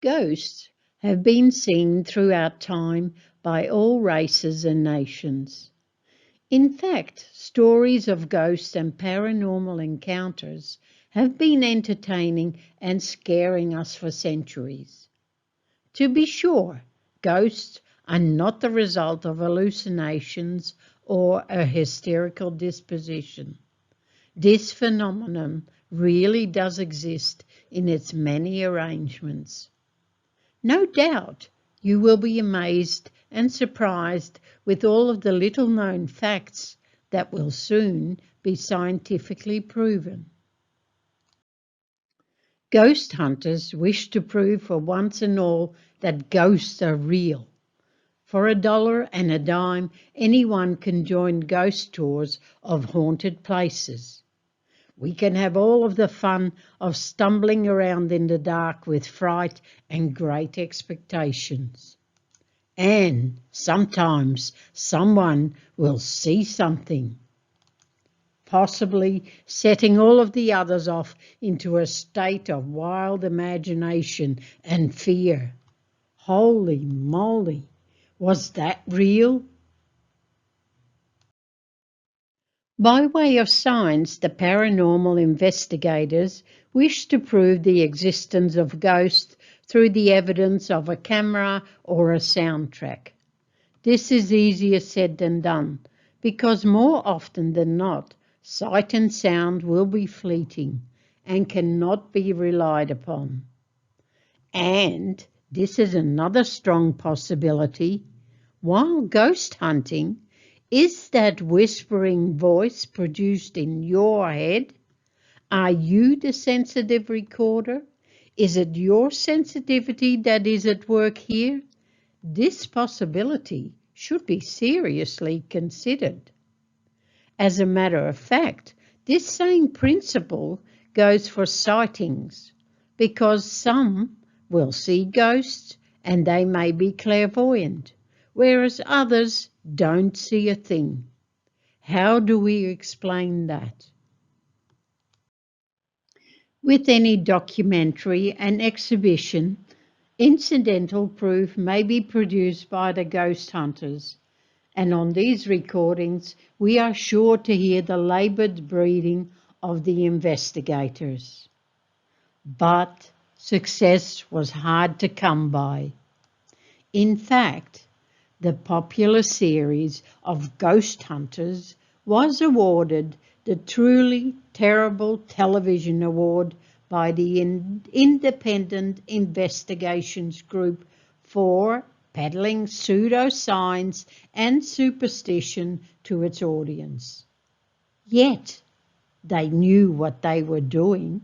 Ghosts have been seen throughout time by all races and nations. In fact, stories of ghosts and paranormal encounters have been entertaining and scaring us for centuries. To be sure, ghosts are not the result of hallucinations or a hysterical disposition. This phenomenon really does exist in its many arrangements. No doubt you will be amazed and surprised with all of the little-known facts that will soon be scientifically proven. Ghost hunters wish to prove for once and all that ghosts are real. For $1 and a dime, anyone can join ghost tours of haunted places. We can have all of the fun of stumbling around in the dark with fright and great expectations. And sometimes someone will see something, possibly setting all of the others off into a state of wild imagination and fear. Holy moly, was that real? By way of science, the paranormal investigators wish to prove the existence of ghosts through the evidence of a camera or a soundtrack. This is easier said than done, because more often than not, sight and sound will be fleeting and cannot be relied upon. And this is another strong possibility. While ghost hunting is that whispering voice produced in your head? Are you the sensitive recorder? Is it your sensitivity that is at work here? This possibility should be seriously considered. As a matter of fact, this same principle goes for sightings, because some will see ghosts and they may be clairvoyant, whereas others don't see a thing. How do we explain that? With any documentary and exhibition, incidental proof may be produced by the ghost hunters, and on these recordings we are sure to hear the laboured breathing of the investigators. But success was hard to come by. In fact, the popular series of Ghost Hunters was awarded the Truly Terrible Television Award by the Independent Investigations Group for peddling pseudoscience and superstition to its audience. Yet, they knew what they were doing,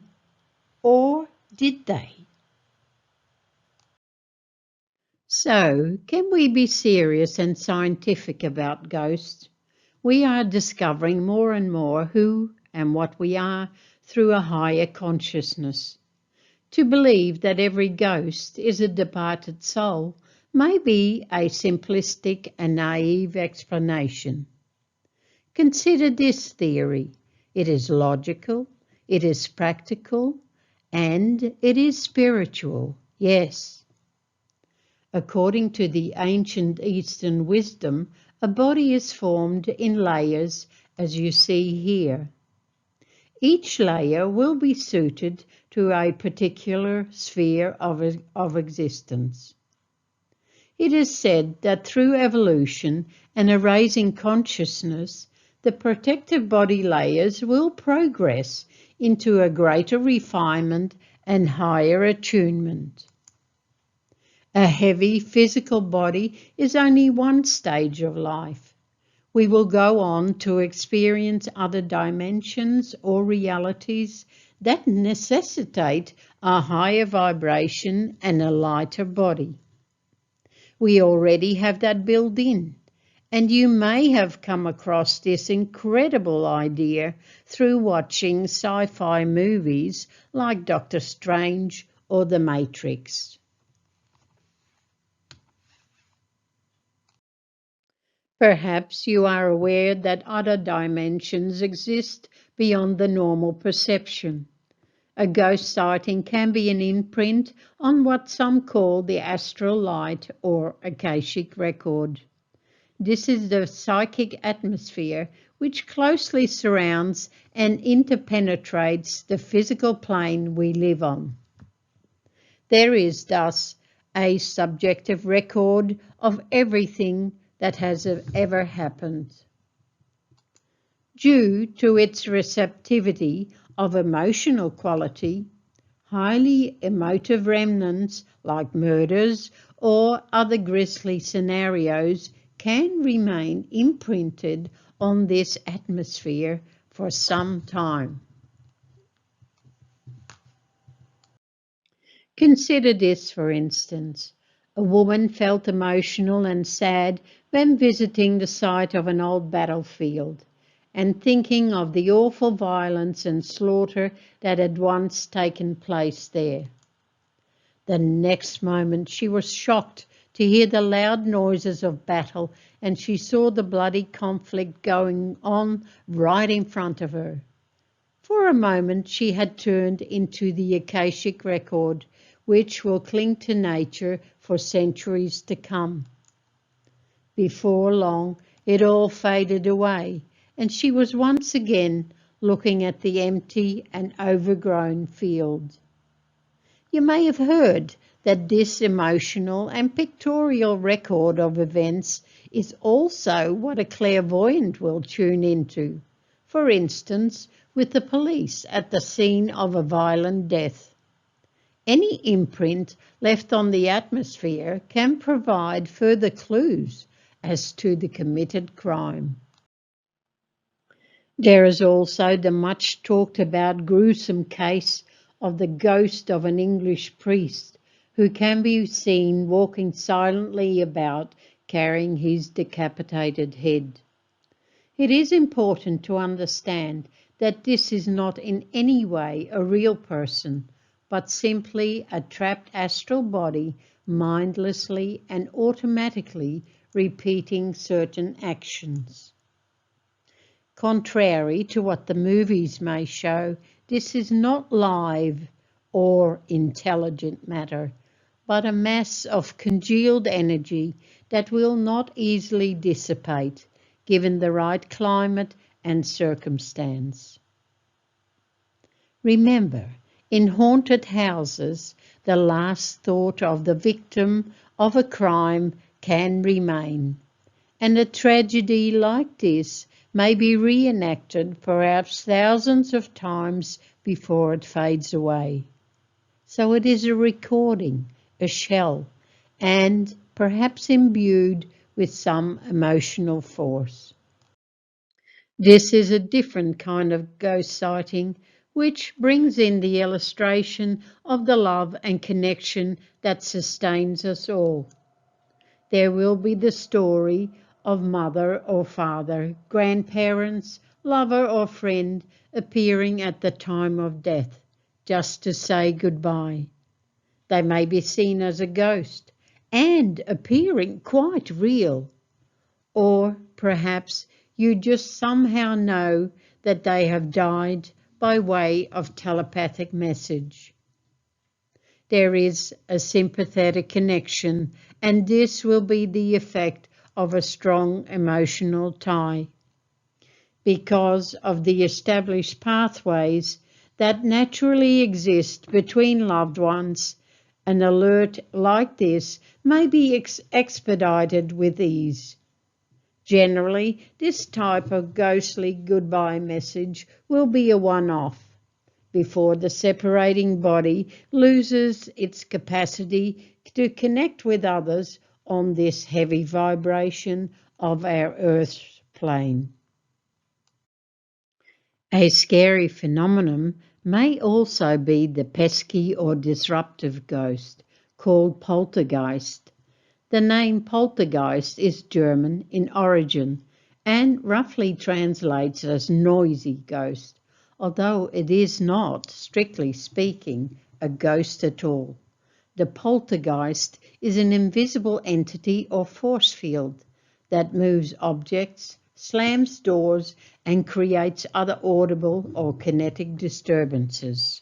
or did they? So, can we be serious and scientific about ghosts? We are discovering more and more who and what we are through a higher consciousness. To believe that every ghost is a departed soul may be a simplistic and naive explanation. Consider this theory. It is logical, it is practical, and it is spiritual, yes. According to the ancient Eastern wisdom, a body is formed in layers, as you see here. Each layer will be suited to a particular sphere of existence. It is said that through evolution and a raising consciousness, the protective body layers will progress into a greater refinement and higher attunement. A heavy physical body is only one stage of life. We will go on to experience other dimensions or realities that necessitate a higher vibration and a lighter body. We already have that built in, and you may have come across this incredible idea through watching sci-fi movies like Doctor Strange or The Matrix. Perhaps you are aware that other dimensions exist beyond the normal perception. A ghost sighting can be an imprint on what some call the astral light or Akashic Record. This is the psychic atmosphere which closely surrounds and interpenetrates the physical plane we live on. There is thus a subjective record of everything that has ever happened. Due to its receptivity of emotional quality, highly emotive remnants like murders or other grisly scenarios can remain imprinted on this atmosphere for some time. Consider this, for instance. A woman felt emotional and sad when visiting the site of an old battlefield and thinking of the awful violence and slaughter that had once taken place there. The next moment she was shocked to hear the loud noises of battle, and she saw the bloody conflict going on right in front of her. For a moment she had turned into the Akashic Record, which will cling to nature for centuries to come. Before long it all faded away, and she was once again looking at the empty and overgrown field. You may have heard that this emotional and pictorial record of events is also what a clairvoyant will tune into, for instance, with the police at the scene of a violent death. Any imprint left on the atmosphere can provide further clues as to the committed crime. There is also the much talked about gruesome case of the ghost of an English priest who can be seen walking silently about carrying his decapitated head. It is important to understand that this is not in any way a real person, but simply a trapped astral body mindlessly and automatically repeating certain actions. Contrary to what the movies may show, this is not live or intelligent matter, but a mass of congealed energy that will not easily dissipate, given the right climate and circumstance. Remember, in haunted houses, the last thought of the victim of a crime can remain, and a tragedy like this may be reenacted perhaps thousands of times before it fades away. So it is a recording, a shell, and perhaps imbued with some emotional force. This is a different kind of ghost sighting, which brings in the illustration of the love and connection that sustains us all. There will be the story of mother or father, grandparents, lover or friend appearing at the time of death, just to say goodbye. They may be seen as a ghost and appearing quite real. Or perhaps you just somehow know that they have died by way of telepathic message. There is a sympathetic connection, and this will be the effect of a strong emotional tie. Because of the established pathways that naturally exist between loved ones, an alert like this may be expedited with ease. Generally, this type of ghostly goodbye message will be a one-off, before the separating body loses its capacity to connect with others on this heavy vibration of our Earth's plane. A scary phenomenon may also be the pesky or disruptive ghost, called poltergeist. The name poltergeist is German in origin and roughly translates as noisy ghost, although it is not, strictly speaking, a ghost at all. The poltergeist is an invisible entity or force field that moves objects, slams doors, and creates other audible or kinetic disturbances.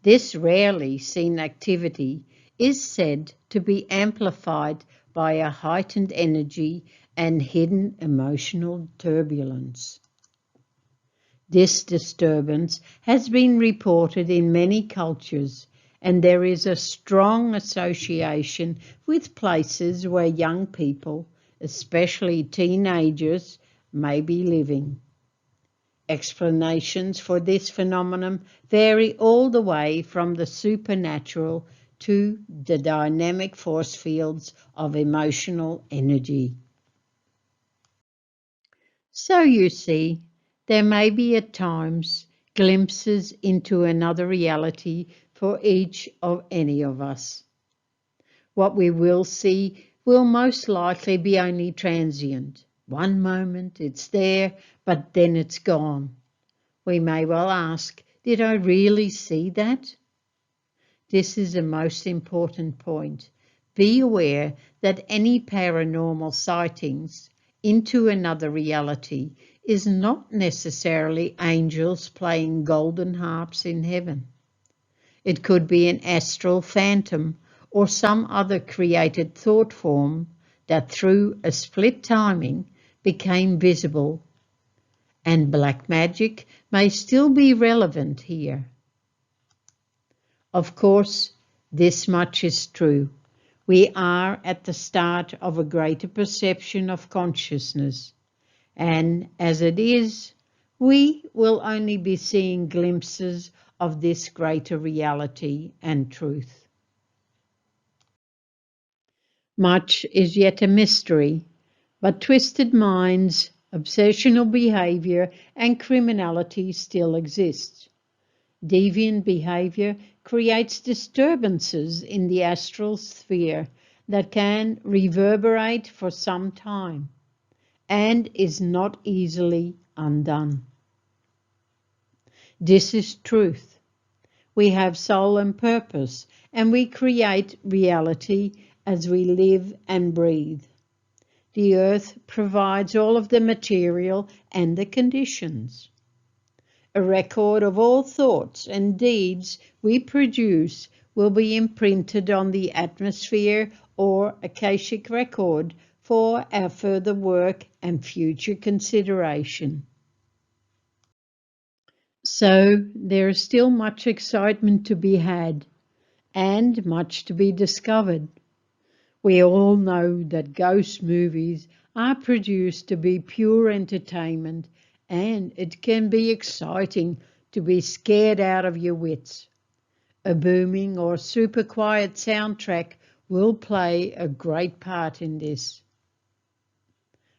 This rarely seen activity is said to be amplified by a heightened energy and hidden emotional turbulence. This disturbance has been reported in many cultures, and there is a strong association with places where young people, especially teenagers, may be living. Explanations for this phenomenon vary all the way from the supernatural to the dynamic force fields of emotional energy. So you see, there may be at times glimpses into another reality for each of any of us. What we will see will most likely be only transient. One moment it's there, but then it's gone. We may well ask, did I really see that? This is a most important point. Be aware that any paranormal sightings into another reality is not necessarily angels playing golden harps in heaven. It could be an astral phantom or some other created thought form that through a split timing became visible, and black magic may still be relevant here. Of course, this much is true. We are at the start of a greater perception of consciousness, and as it is, we will only be seeing glimpses of this greater reality and truth. Much is yet a mystery, but twisted minds, obsessional behaviour, and criminality still exist. Deviant behaviour creates disturbances in the astral sphere that can reverberate for some time and is not easily undone. This is truth. We have soul and purpose, and we create reality as we live and breathe. The earth provides all of the material and the conditions. A record of all thoughts and deeds we produce will be imprinted on the atmosphere or Akashic Record for our further work and future consideration. So there is still much excitement to be had and much to be discovered. We all know that ghost movies are produced to be pure entertainment, and it can be exciting to be scared out of your wits. A booming or super quiet soundtrack will play a great part in this.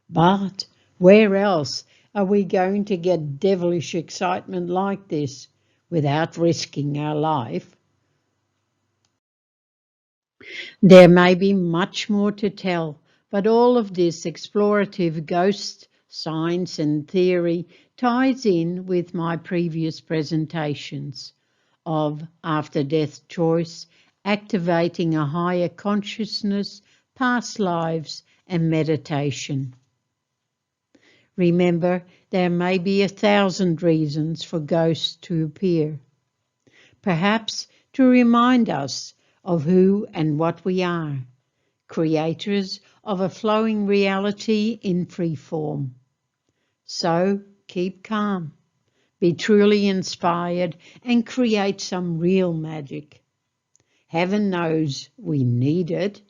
But where else are we going to get devilish excitement like this without risking our life? There may be much more to tell, but all of this explorative ghost science and theory ties in with my previous presentations of After Death Choice, activating a higher consciousness, past lives, and meditation. Remember, there may be 1,000 reasons for ghosts to appear. Perhaps to remind us of who and what we are, creators of a flowing reality in free form. So keep calm, be truly inspired, and create some real magic. Heaven knows we need it.